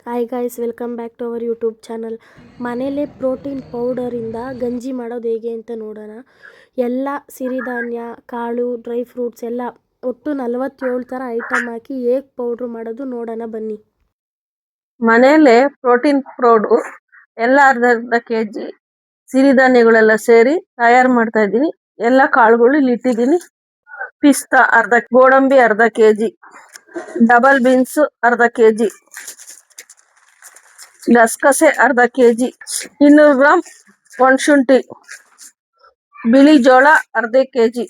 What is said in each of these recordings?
Hi guys, welcome back to our YouTube channel. ಮನೇಲೇ protein ಪೌಡರಿಂದ ಗಂಜಿ ಮಾಡೋದು ಹೇಗೆ ಅಂತ ನೋಡೋಣ. ಎಲ್ಲ ಸಿರಿಧಾನ್ಯ, ಕಾಳು, ಡ್ರೈ ಫ್ರೂಟ್ಸ್ ಎಲ್ಲ ಒಟ್ಟು 47 ಥರ ಐಟಮ್ ಹಾಕಿ ಹೇಗೆ ಪೌಡ್ರ್ ಮಾಡೋದು ನೋಡೋಣ ಬನ್ನಿ. ಮನೆಯಲ್ಲೇ ಪ್ರೋಟೀನ್ ಪೌಡ್ರು ಎಲ್ಲ ಅರ್ಧ ಕೆಜಿ ಸಿರಿಧಾನ್ಯಗಳೆಲ್ಲ ಸೇರಿ ತಯಾರು ಮಾಡ್ತಾ ಇದ್ದೀನಿ. ಎಲ್ಲ ಕಾಳುಗಳು ಇಲ್ಲಿ ಇಟ್ಟಿದ್ದೀನಿ. ಪಿಸ್ತಾ ಅರ್ಧ, ಗೋಡಂಬಿ ಅರ್ಧ ಕೆಜಿ, ಡಬಲ್ ಬೀನ್ಸ್ ಅರ್ಧ ಕೆಜಿ, ಗಸಗಸೆ ಅರ್ಧ ಕೆಜಿ, 200 ಗ್ರಾಂ ಒಣಶುಂಠಿ, ಬಿಳಿ ಜೋಳ ಅರ್ಧ ಕೆಜಿ,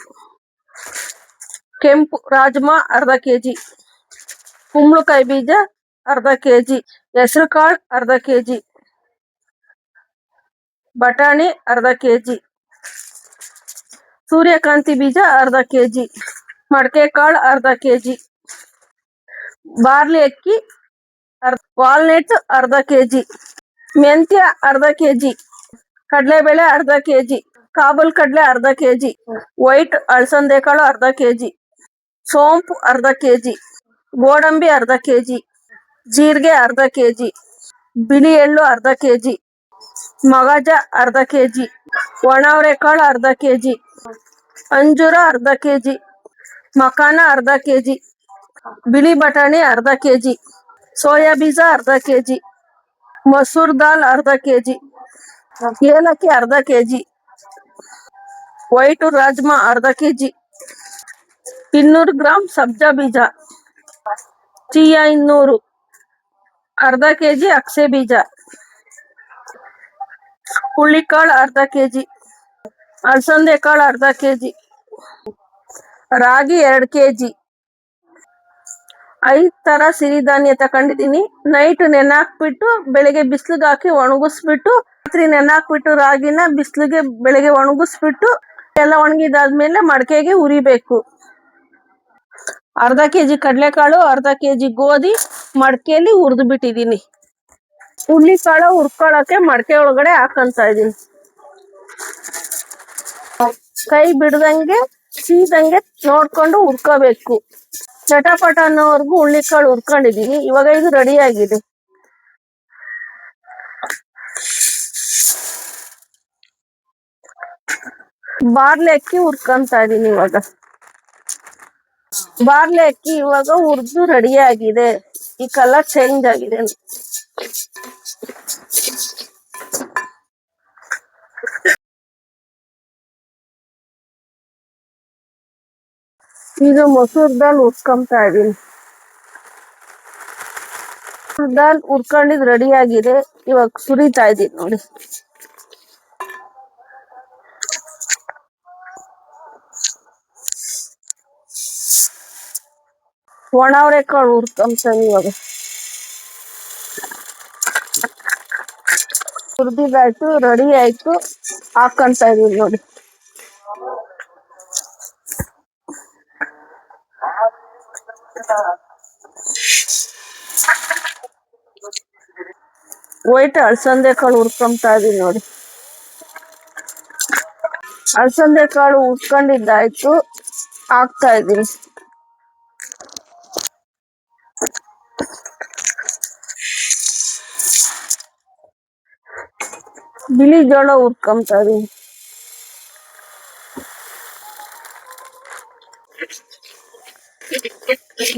ಕೆಂಪು ರಾಜ್ಮಾ ಅರ್ಧ ಕೆಜಿ, ಕುಂಬಳಕಾಯಿ ಬೀಜ ಅರ್ಧ ಕೆಜಿ, ಹೆಸರು ಕಾಳು ಅರ್ಧ ಕೆಜಿ, ಬಟಾಣಿ ಅರ್ಧ ಕೆಜಿ, ಸೂರ್ಯಕಾಂತಿ ಬೀಜ ಅರ್ಧ ಕೆಜಿ, ಮಡಕೆ ಕಾಳು ಅರ್ಧ ಕೆಜಿ, ಬಾರ್ಲಿ ಅಕ್ಕಿ, ವಾಲ್ನಟ್ ಅರ್ಧ ಕೆಜಿ, ಮೆಂತ್ಯ ಅರ್ಧ ಕೆಜಿ, ಕಡಲೆಬೇಳೆ ಅರ್ಧ ಕೆಜಿ, ಕಾಬೂಲ್ ಕಡಲೆ ಅರ್ಧ ಕೆಜಿ, ವೈಟ್ ಅಳಸಂದೆ ಕಾಳು ಅರ್ಧ ಕೆಜಿ, ಸೋಂಪು ಅರ್ಧ ಕೆಜಿ, ಗೋಡಂಬಿ ಅರ್ಧ ಕೆಜಿ, ಜೀರಿಗೆ ಅರ್ಧ ಕೆಜಿ, ಬಿಳಿ ಎಳ್ಳು ಅರ್ಧ ಕೆಜಿ, ಮಗಜ ಅರ್ಧ ಕೆಜಿ, ಒಣವರೆಕಾಳು ಅರ್ಧ ಕೆಜಿ, ಅಂಜೂರ ಅರ್ಧ ಕೆಜಿ, ಮಕಾನ ಅರ್ಧ ಕೆಜಿ, ಬಿಳಿ ಬಟಾಣಿ ಅರ್ಧ ಕೆಜಿ, ಸೋಯಾ ಬೀಜ ಅರ್ಧ ಕೆಜಿ, ಮಸೂರ್ ದಾಲ್ ಅರ್ಧ ಕೆಜಿ, ಏಲಕ್ಕಿ ಅರ್ಧ ಕೆಜಿ, ವೈಟ್ ರಾಜ್ಮಾ ಅರ್ಧ ಕೆಜಿ, 200 ಗ್ರಾಂ ಸಬ್ಜಾ ಬೀಜ, ಚಿಯಾ 200, ಅರ್ಧ ಕೆಜಿ ಅಕ್ಸೆ ಬೀಜ, ಹುಳ್ಳಿಕಾಳು ಅರ್ಧ ಕೆಜಿ, ಅಲಸಂದೆ ಕಾಳು ಅರ್ಧ ಕೆಜಿ, ರಾಗಿ 2 ಕೆಜಿ. 5 ತರ ಸಿರಿಧಾನ್ಯ ತಕೊಂಡಿದೀನಿ. ನೈಟ್ ನೆನಾಕ್ಬಿಟ್ಟು ಬೆಳಿಗ್ಗೆ ಬಿಸಿಲಿಗೆ ಹಾಕಿ ಒಣಗಿಸ್ಬಿಟ್ಟು, ರಾತ್ರಿ ನೆನಾಕ್ಬಿಟ್ಟು ರಾಗಿನ ಬಿಸಿಲಿಗೆ ಬೆಳಿಗ್ಗೆ ಒಣಗಿಸ್ಬಿಟ್ಟು ಎಲ್ಲ ಒಣಗಿದಾದ್ಮೇಲೆ ಮಡಕೆಗೆ ಹುರಿಬೇಕು. ಅರ್ಧ ಕೆಜಿ ಕಡಲೆಕಾಳು, ಅರ್ಧ ಕೆಜಿ ಗೋಧಿ ಮಡಕೆಯಲ್ಲಿ ಹುರಿದು ಬಿಟ್ಟಿದೀನಿ. ಹುಳ್ಳಿಕಾಳು ಹುರ್ಕೊಳಕ್ಕೆ ಮಡಕೆ ಒಳಗಡೆ ಹಾಕಂತ ಇದೀನಿ. ಕೈ ಬಿಡ್ದಂಗೆ ಸೀದಂಗೆ ನೋಡ್ಕೊಂಡು ಹುರ್ಕೋಬೇಕು. ಚಟಪಟ ಅನ್ನೋವರೆಗೂ ಹುಳ್ಳಿಕಾಳು ಹುರ್ಕೊಂಡಿದೀನಿ. ಇವಾಗ ಇದು ರೆಡಿ ಆಗಿದೆ. ಬಾರ್ಲಿ ಅಕ್ಕಿ ಹುರ್ಕೊಂತ ಇದೀನಿ. ಬಾರ್ಲಿ ಅಕ್ಕಿ ಇವಾಗ ಹುರಿದು ರೆಡಿ ಆಗಿದೆ. ಈ ಕಲರ್ ಚೇಂಜ್ ಆಗಿದೆ. ಈಗ ಮಸೂರ್ ದಾಲ್ ಹುರ್ಕೊಂತ ಇದೀನಿ. ದಾಲ್ ಹುರ್ಕೊಂಡಿದ್ ರೆಡಿ ಆಗಿದೆ. ಇವಾಗ ಸುರಿತಾ ಇದೀನಿ ನೋಡಿ. ಒಣವರೆಕಾಳು ಹುರ್ಕೊಂತ ಇವಾಗ ಹುರಿದಿದ್ದಾಯ್ತು, ರೆಡಿ ಆಯ್ತು, ಹಾಕಂತ ಇದೀನಿ ನೋಡಿ. ವೈಟ್ ಅಳಸಂದೆ ಕಾಳು ಹುರ್ಕೊಂತ ಇದೀನಿ ನೋಡಿ. ಅಳಸಂದೆ ಕಾಳು ಹುರ್ಕೊಂಡಿದ್ದಾಯ್ತು, ಹಾಕ್ತಾ ಇದೀನಿ. ಬಿಳಿ ಜೋಳ ಹುರ್ಕೊಂತ ಇದೀನಿ.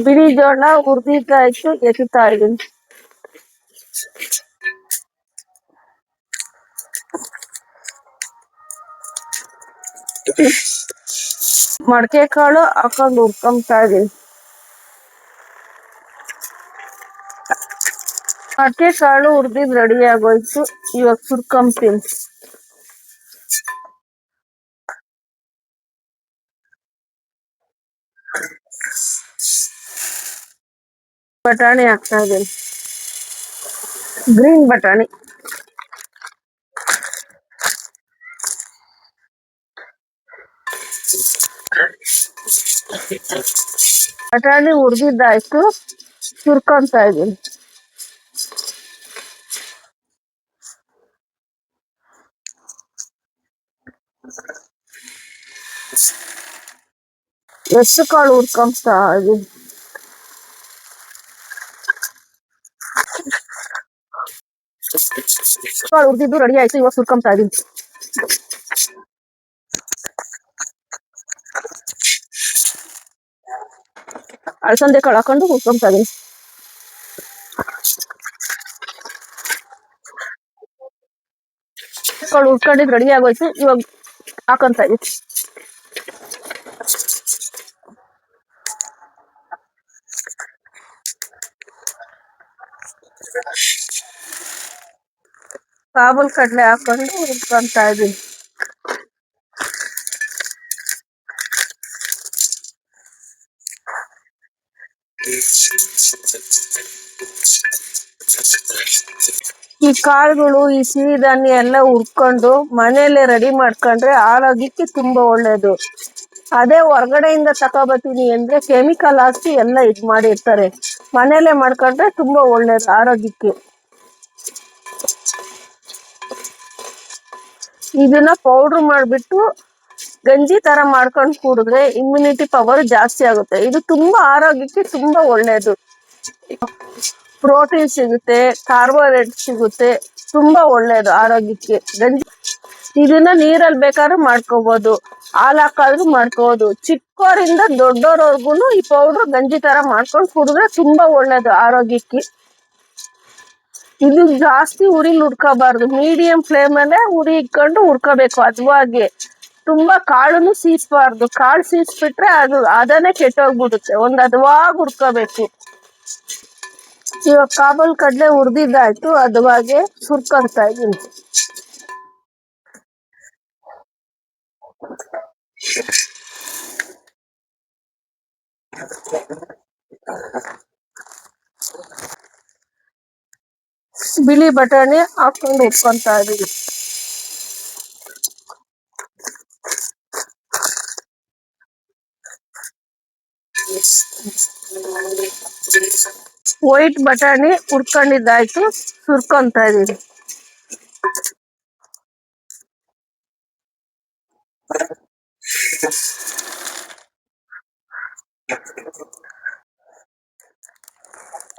ಬಿಳಿ ಜೋಳ ಹುರ್ದಿದ್ದಾಯ್ತು, ಎತ್ತಾ ಇದೀನಿ. ಮಡಕೆ ಕಾಳು ಹಾಕೊಂಡು ಹುರ್ಕೊಂತ ಇದೀನಿ. ಮಡಕೆ ಕಾಳು ಹುರ್ದಿದ್ ರೆಡಿ ಆಗೋಯ್ತು. ಇವಾಗ ಸುರ್ಕೊಂತೀನಿ. ಬಟಾಣಿ ಹಾಕ್ತಾ ಇದೀನಿ. ಗ್ರೀನ್ ಬಟಾಣಿ. ಬಟಾಣಿ ಹುರ್ದಿದ್ದಾಯ್ತು, ಸುರ್ಕೊಂತ ಇದೀನಿ. ಹೆಸರು ಕಾಳು ಹುರ್ಕೊಂತ ಇದೀನಿ. ಕಾಳು ಹುರಿದಿದ್ದು ರೆಡಿ ಆಯ್ತು. ಇವಾಗ ಸುರ್ಕೊಂತಾ ಇದೀನಿ. ಅಳಸಂದೆ ಕಾಳು ಹಾಕೊಂಡು ಹುರ್ಕೊಂತಾ ಇದೀನಿ. ಕಾಳು ಹುರ್ಕೊಂಡಿದ್ದು ರೆಡಿ ಆಗೋಯ್ತು. ಇವಾಗ ಹಾಕೊಂತ ಇದೀನಿ. ಕಾಬೂಲ್ ಕಡಲೆ ಹಾಕೊಂಡು ಹುರ್ಕೊಂತಾ ಇದೀನಿ. ಈ ಕಾಳುಗಳು, ಈ ಸಿರಿಧಾನ್ಯ ಎಲ್ಲ ಹುರ್ಕೊಂಡು ಮನೆಯಲ್ಲೇ ರೆಡಿ ಮಾಡ್ಕೊಂಡ್ರೆ ಆರೋಗ್ಯಕ್ಕೆ ತುಂಬಾ ಒಳ್ಳೇದು. ಅದೇ ಹೊರಗಡೆಯಿಂದ ತಗೊಬರ್ತೀನಿ ಅಂದ್ರೆ ಕೆಮಿಕಲ್ ಹಾಕಿ ಎಲ್ಲ ಇದ್ ಮಾಡಿರ್ತಾರೆ. ಮನೆಯಲ್ಲೇ ಮಾಡ್ಕೊಂಡ್ರೆ ತುಂಬಾ ಒಳ್ಳೇದು ಆರೋಗ್ಯಕ್ಕೆ. ಇದನ್ನ ಪೌಡ್ರ್ ಮಾಡ್ಬಿಟ್ಟು ಗಂಜಿ ತರ ಮಾಡ್ಕೊಂಡು ಕುಡಿದ್ರೆ ಇಮ್ಯುನಿಟಿ ಪವರ್ ಜಾಸ್ತಿ ಆಗುತ್ತೆ. ಇದು ತುಂಬಾ ಆರೋಗ್ಯಕ್ಕೆ ತುಂಬಾ ಒಳ್ಳೇದು. ಪ್ರೋಟೀನ್ ಸಿಗುತ್ತೆ, ಕಾರ್ಬೋಹೈಡ್ರೇಟ್ ಸಿಗುತ್ತೆ, ತುಂಬಾ ಒಳ್ಳೇದು ಆರೋಗ್ಯಕ್ಕೆ ಗಂಜಿ. ಇದನ್ನ ನೀರಲ್ಲಿ ಬೇಕಾದ್ರೂ ಮಾಡ್ಕೋಬಹುದು, ಹಾಲು ಹಾಕಾದ್ರೂ ಮಾಡ್ಕೋಬಹುದು. ಚಿಕ್ಕವರಿಂದ ದೊಡ್ಡೋರ್ವರ್ಗುನು ಈ ಪೌಡ್ರ್ ಗಂಜಿ ತರ ಮಾಡ್ಕೊಂಡು ಕುಡಿದ್ರೆ ತುಂಬಾ ಒಳ್ಳೇದು ಆರೋಗ್ಯಕ್ಕೆ. ಇದು ಜಾಸ್ತಿ ಉರಿಲಿ ಹುರ್ಕೋಬಾರ್ದು, ಮೀಡಿಯಂ ಫ್ಲೇಮ್ ಅಲ್ಲೇ ಉರಿ ಇಟ್ಕೊಂಡು ಹುರ್ಕೋಬೇಕು ಹದವಾಗಿ. ತುಂಬಾ ಕಾಳುನು ಸೀಸ್ಬಾರ್ದು. ಕಾಳು ಸೀಸ್ಬಿಟ್ರೆ ಅದು ಅದನ್ನೇ ಕೆಟ್ಟೋಗ್ಬಿಡುತ್ತೆ. ಒಂದ್ ಹದವಾಗಿ ಹುರ್ಕೋಬೇಕು. ಇವಾಗ ಕಾಬೂಲ್ ಕಡ್ಲೆ ಹುರ್ದಿದ್ದಾಯ್ತು, ಹದವಾಗಿ ಸುರ್ಕೊಂತಾ ಇದೀನಿ. ಬಿಳಿ ಬಟಾಣಿ ಹಾಕೊಂಡು ಹುರ್ಕೊಂತಾ ಇದೀನಿ. ವೈಟ್ ಬಟಾಣಿ ಹುರ್ಕೊಂಡಿದ್ದಾಯ್ತು, ಸುರ್ಕೊಂತಾ ಇದೀನಿ.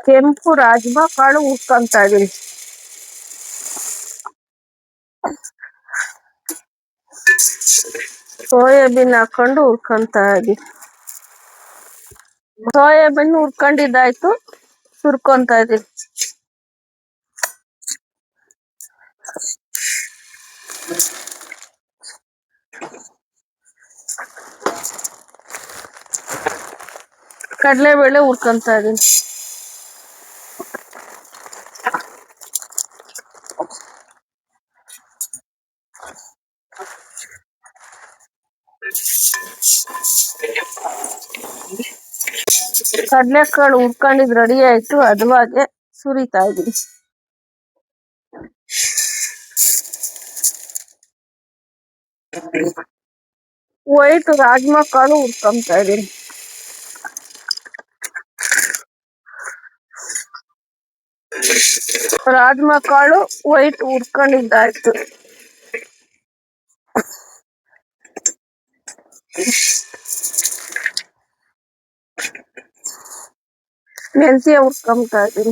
ಕೆಂಪು ರಾಜ್ಮಾ ಕಾಳು ಹುರ್ಕೊಂತಾ ಇದೀನಿ. ಸೋಯಾಬೀನ್ ಹಾಕೊಂಡು ಹುರ್ಕೊಂತಾ ಇದೀನಿ. ಸೋಯಾಬೀನ್ ಹುರ್ಕೊಂಡಿದ್ದಾಯ್ತು, ಸುರ್ಕೊಂತಾ ಇದೀನಿ. ಕಡಲೆಬೇಳೆ ಹುರ್ಕೊಂತಾ ಇದೀನಿ. ಕಡಲೆಕಾಳು ಹುರ್ಕೊಂಡಿದ್ ರೆಡಿ ಆಯ್ತು, ಹದವಾಗಿ ಸುರಿತಾ ಇದೀನಿ. ವೈಟ್ ರಾಜ್ಮಾ ಕಾಳು ಹುರ್ಕೊಂತಾ ಇದೀನಿ. ರಾಜ್ಮಾ ಕಾಳು ವೈಟ್ ಹುರ್ಕೊಂಡಿದ್ದಾಯ್ತು. ಮೆಂತ್ಯ ಹುರ್ಕೊಂತಾ ಇದೀನಿ.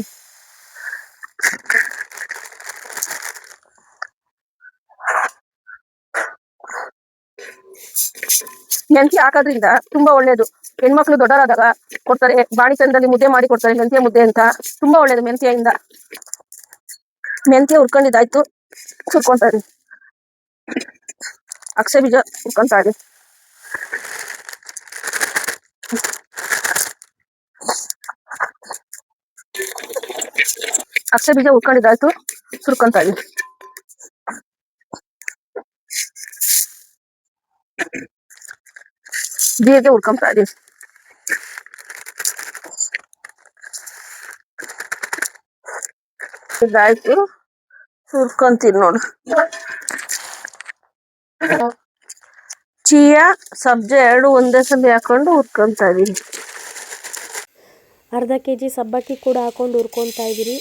ಮೆಂತ್ಯ ಹಾಕೋದ್ರಿಂದ ತುಂಬಾ ಒಳ್ಳೇದು. ಹೆಣ್ಮಕ್ಳು ದೊಡ್ಡರಾದಾಗ ಕೊಡ್ತಾರೆ, ಬಾಣಿತನದಲ್ಲಿ ಮುದ್ದೆ ಮಾಡಿ ಕೊಡ್ತಾರೆ, ಮೆಂತ್ಯ ಮುದ್ದೆ ಅಂತ. ತುಂಬಾ ಒಳ್ಳೇದು ಮೆಂತ್ಯದಿಂದ. ಮೆಂತ್ಯ ಹುರ್ಕೊಂಡಿದ್ದಾಯ್ತು, ಸುರ್ಕೊಂತಾ ಇದೀನಿ. ಅಗಸೆ ಬೀಜ ಹುರ್ಕೊಂತಾ ಇದೀನಿ. ಅಗಸೆ ಬೀಜ ಹುರ್ಕೊಂಡಿದ್ದಾಯ್ತು, ಸುರ್ಕೊಂತಾ ಇದೀನಿ. ಜೀರಿಗೆ ಹುರ್ಕೊಂತಾ ಇದೀನಿ. ಇದಾಯ್ತು, ಸುರ್ಕೊಂತೀನಿ ನೋಡು. ಚಿಯಾ ಸಬ್ಜೆ ಎರಡು ಒಂದೇ ಸಲ ಹಾಕೊಂಡು ಹುರ್ಕೊಂತಾ ಇದೀನಿ. ಅರ್ಧ kg ಸಬ್ಬಕ್ಕಿ ಕೂಡ ಹಾಕೊಂಡು ಹುರ್ಕೊತಾ ಇದ್ದೀರಿ.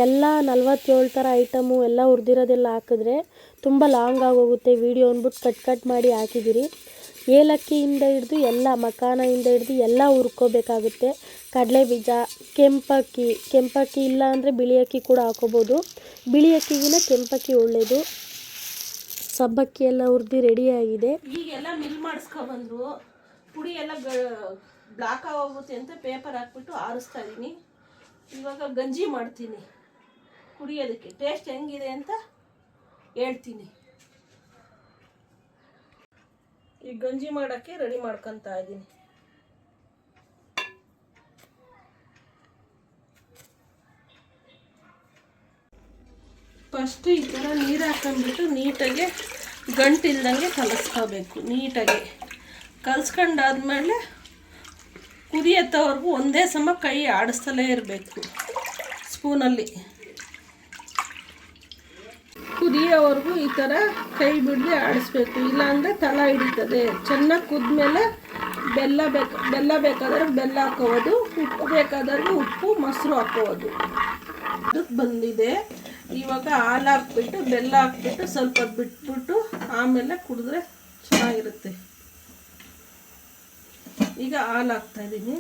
ಎಲ್ಲ 47 ಥರ ಐಟಮು ಎಲ್ಲ ಹುರಿದಿರೋದೆಲ್ಲ ಹಾಕಿದ್ರೆ ತುಂಬ ಲಾಂಗ್ ಆಗೋಗುತ್ತೆ ವಿಡಿಯೋ ಅಂದ್ಬಿಟ್ಟು ಕಟ್ ಮಾಡಿ ಹಾಕಿದ್ದೀರಿ. ಏಲಕ್ಕಿಯಿಂದ ಹಿಡಿದು ಎಲ್ಲ ಮಖಾನದಿಂದ ಹಿಡಿದು ಎಲ್ಲ ಹುರ್ಕೋಬೇಕಾಗುತ್ತೆ. ಕಡಲೆ ಬೀಜ, ಕೆಂಪಕ್ಕಿ ಇಲ್ಲ ಅಂದರೆ ಬಿಳಿ ಅಕ್ಕಿ ಕೂಡ ಹಾಕೋಬೋದು. ಬಿಳಿ ಅಕ್ಕಿಗಿನ ಕೆಂಪಕ್ಕಿ ಒಳ್ಳೆಯದು. ಸಬ್ಬಕ್ಕಿ ಎಲ್ಲ ಹುರಿದು ರೆಡಿಯಾಗಿದೆ. ಈಗೆಲ್ಲ ಮಿಲ್ ಮಾಡಿಸ್ಕೊಬಂದ್ರು, ಪುಡಿ ಎಲ್ಲ ಬ್ಲಾಕ್ ಆಗೋಗುತ್ತೆ ಅಂತ ಪೇಪರ್ ಹಾಕ್ಬಿಟ್ಟು ಆರಿಸ್ತಾ ಇದ್ದೀನಿ. ಇವಾಗ ಗಂಜಿ ಮಾಡ್ತೀನಿ ಕುಡಿಯೋದಕ್ಕೆ. ಟೇಸ್ಟ್ ಹೆಂಗಿದೆ ಅಂತ ಹೇಳ್ತೀನಿ. ಈ ಗಂಜಿ ಮಾಡೋಕ್ಕೆ ರೆಡಿ ಮಾಡ್ಕೊತಾ ಇದ್ದೀನಿ. ಫಸ್ಟ್ ಈ ಥರ ನೀರು ಹಾಕೊಂಡ್ಬಿಟ್ಟು ನೀಟಾಗಿ ಗಂಟಿಲ್ದಂಗೆ ಕಲಿಸ್ಕೋಬೇಕು. ನೀಟಾಗಿ ಕಲಿಸ್ಕೊಂಡಾದ್ಮೇಲೆ ಕುದಿಯತ್ತವರೆಗೂ ಒಂದೇ ಸಮ ಕೈ ಆಡಿಸ್ತಲೇ ಇರಬೇಕು. ಸ್ಪೂನಲ್ಲಿ ಕುದಿಯೋವರೆಗೂ ಈ ಥರ ಕೈ ಬಿಡದೆ ಆಡಿಸ್ಬೇಕು, ಇಲ್ಲಾಂದರೆ ತಲ ಹಿಡಿತದೆ. ಚೆನ್ನಾಗಿ ಕುದ್ಮೇಲೆ ಬೆಲ್ಲ ಬೇಕಾದ್ರೆ ಬೆಲ್ಲ ಹಾಕೋದು, ಉಪ್ಪು ಬೇಕಾದ್ರೆ ಉಪ್ಪು, ಮೊಸರು ಹಾಕೋದು. ಅದಕ್ಕೆ ಬಂದಿದೆ. ಇವಾಗ ಹಾಲು ಹಾಕ್ಬಿಟ್ಟು ಬೆಲ್ಲ ಹಾಕ್ಬಿಟ್ಟು ಸ್ವಲ್ಪ ಬಿಟ್ಬಿಟ್ಟು ಆಮೇಲೆ ಕುಡಿದ್ರೆ ಚೆನ್ನಾಗಿರುತ್ತೆ. ಈಗ ಹಾಲು ಹಾಕ್ತಾಯಿದ್ದೀನಿ.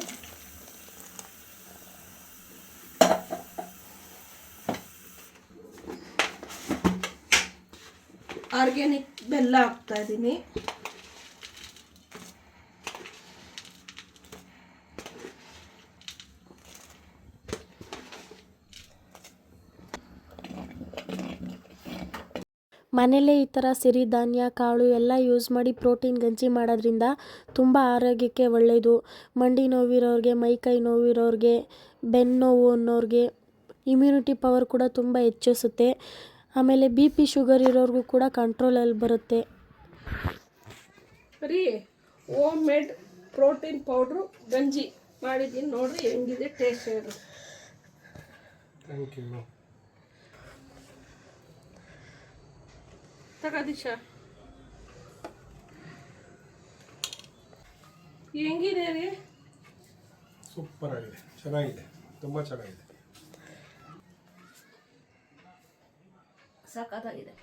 ಆರ್ಗ್ಯಾನಿಕ್ ಬೆಲ್ಲ ಹಾಕ್ತಾಯಿದ್ದೀನಿ. ಮನೇಲೇ ಈ ಥರ ಸಿರಿಧಾನ್ಯ ಕಾಳು ಎಲ್ಲ ಯೂಸ್ ಮಾಡಿ ಪ್ರೋಟೀನ್ ಗಂಜಿ ಮಾಡೋದ್ರಿಂದ ತುಂಬ ಆರೋಗ್ಯಕ್ಕೆ ಒಳ್ಳೆಯದು. ಮಂಡಿ ನೋವಿರೋರಿಗೆ, ಮೈಕೈ ನೋವಿರೋರಿಗೆ, ಬೆನ್ನು ನೋವು ಅನ್ನೋರಿಗೆ ಇಮ್ಯುನಿಟಿ ಪವರ್ ಕೂಡ ತುಂಬ ಹೆಚ್ಚಿಸುತ್ತೆ. ಆಮೇಲೆ BP ಶುಗರ್ ಇರೋರಿಗೂ ಕೂಡ ಕಂಟ್ರೋಲಲ್ಲಿ ಬರುತ್ತೆ. ಬರೀ ಹೋಮ್ ಮೇಡ್ ಪ್ರೋಟೀನ್ ಪೌಡ್ರು ಗಂಜಿ ಮಾಡಿದ್ದೀನಿ ನೋಡ್ರಿ ಹೆಂಗಿದೆ ಟೇಸ್ಟ್ ಹೇಳಿ. Thank you. ತಗೋದಿಶ ಹೆಂಗಿದೆ ರೀ? ಸೂಪರ್ ಆಗಿದೆ, ಚೆನ್ನಾಗಿದೆ, ತುಂಬ ಚೆನ್ನಾಗಿದೆ, ಸಖತ್ತಾಗಿದೆ.